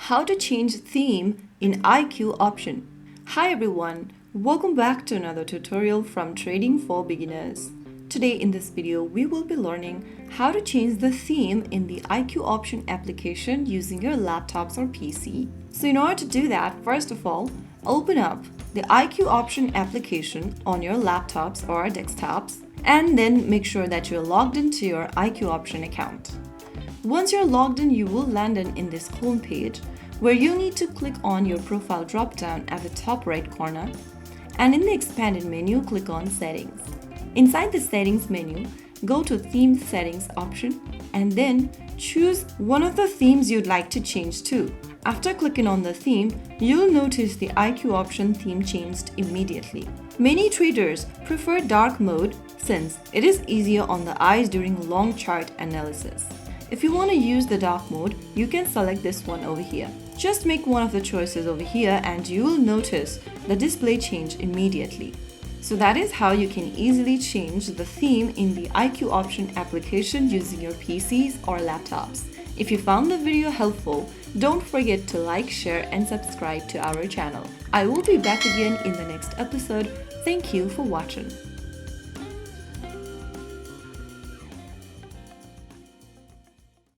How to change theme in IQ option. Hi everyone, welcome back to another tutorial from Trading for Beginners. Today in this video, we will be learning how to change the theme in the IQ option application using your laptops or PC. So in order to do that, first of all, open up the IQ option application on your laptops or desktops and then make sure that you're logged into your IQ option account. Once you're logged in, you will land in this home page where you need to click on your profile drop-down at the top right corner, and in the expanded menu, click on Settings. Inside the Settings menu, go to Theme Settings option and then choose one of the themes you'd like to change to. After clicking on the theme, you'll notice the IQ option theme changed immediately. Many traders prefer dark mode since it is easier on the eyes during long chart analysis. If you want to use the dark mode, you can select this one over here. Just make one of the choices over here and you will notice the display change immediately. So that is how you can easily change the theme in the IQ option application using your PCs or laptops. If you found the video helpful, don't forget to like, share and subscribe to our channel. I will be back again in the next episode. Thank you for watching.